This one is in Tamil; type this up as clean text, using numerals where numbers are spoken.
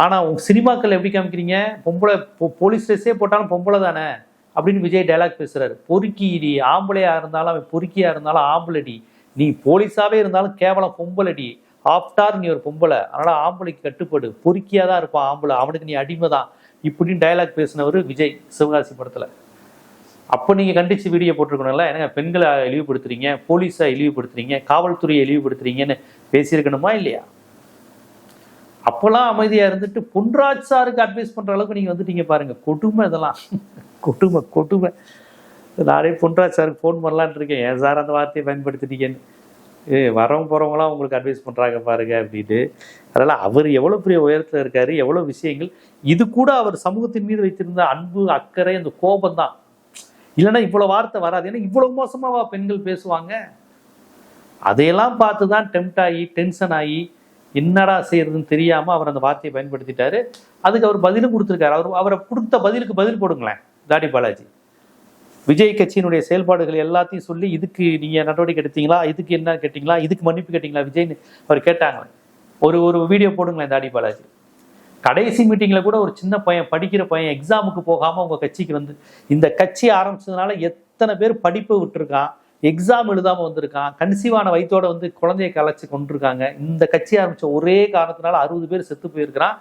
ஆனால் உங்க சினிமாக்கள் எப்படி காமிக்கிறீங்க, பொம்பளை போலீஸ் ட்ரெஸ்ஸே போட்டாலும் பொம்பளை தானே அப்படின்னு விஜய் டைலாக் பேசுறாரு. பொறுக்கிடி, ஆம்பளையா இருந்தாலும் அவன் பொறுக்கியா இருந்தாலும் ஆம்பளடி, நீ போலீஸாவே இருந்தாலும் கேவலம் பொம்பளடி, ஆஃப்டார் நீ ஒரு பொம்பளை, அதனால ஆம்பளைக்கு கட்டுப்படு, பொறுக்கியா தான் இருப்பான் ஆம்பளை, அவனுக்கு நீ அடிமை தான் இப்படின்னு டைலாக் பேசினவர் விஜய் சிவகாசி படத்துல. அப்போ நீங்க கண்டிச்சு வீடியோ போட்டிருக்கணும்ல, ஏன்னா பெண்களை இழிவுபடுத்துறீங்க, போலீஸை இழிவுபடுத்துறீங்க, காவல்துறையை இழிவுபடுத்துறீங்கன்னு பேசியிருக்கணுமா இல்லையா? அப்போல்லாம் அமைதியா இருந்துட்டு பொன்ராஜ் சாருக்கு அட்வைஸ் பண்ற அளவுக்கு நீங்க வந்துட்டீங்க பாருங்க. கொடுமை இதெல்லாம், கொடுமை கொடுமை. நானே பொன்ராஜ் சாருக்கு ஃபோன் பண்ணலான் இருக்கேன், ஏன் சார் அந்த வார்த்தையை பயன்படுத்திட்டீங்கன்னு. வரவங்க போறவங்களாம் உங்களுக்கு அட்வைஸ் பண்றாங்க பாருங்க அப்படின்னு. அதனால அவர் எவ்வளவு பெரிய உயரத்துல இருக்காரு, எவ்வளவு விஷயங்கள். இது கூட அவர் சமூகத்தின் மீது வைத்திருந்த அன்பு, அக்கறை, அந்த கோபம் தான். இல்லைன்னா இவ்வளவு வார்த்தை வராது. ஏன்னா இவ்வளவு மோசமாவா பெண்கள் பேசுவாங்க? அதையெல்லாம் பார்த்துதான் டெம்ட் ஆகி டென்ஷன் ஆகி என்னடா செய்யறதுன்னு தெரியாம அவர் அந்த வார்த்தையை பயன்படுத்திட்டாரு. அதுக்கு அவர் பதிலும் கொடுத்துருக்காரு. அவரை கொடுத்த பதிலுக்கு பதில் போடுங்களேன் தாடி பாலாஜி. விஜய் கட்சியினுடைய செயல்பாடுகள் எல்லாத்தையும் சொல்லி, இதுக்கு நீங்க நடவடிக்கை எடுத்தீங்களா, இதுக்கு என்ன கேட்டீங்களா, இதுக்கு மன்னிப்பு கேட்டீங்களா விஜய்னு அவர் கேட்டாங்க. ஒரு வீடியோ போடுங்களேன் தாடி பாலாஜி. கடைசி மீட்டிங்ல கூட ஒரு சின்ன பையன், படிக்கிற பையன், எக்ஸாமுக்கு போகாம உங்க கட்சிக்கு வந்து, இந்த கட்சி ஆரம்பிச்சதுனால எத்தனை பேர் படிப்பை விட்டுருக்கான், எக்ஸாம் எழுதாம வந்திருக்கான், கன்சீவான வயிற்றோட வந்து குழந்தைய கலைச்சு கொண்டிருக்காங்க. இந்த கட்சி ஆரம்பிச்ச ஒரே காரணத்தினால 60 பேர் செத்து போயிருக்கிறான்.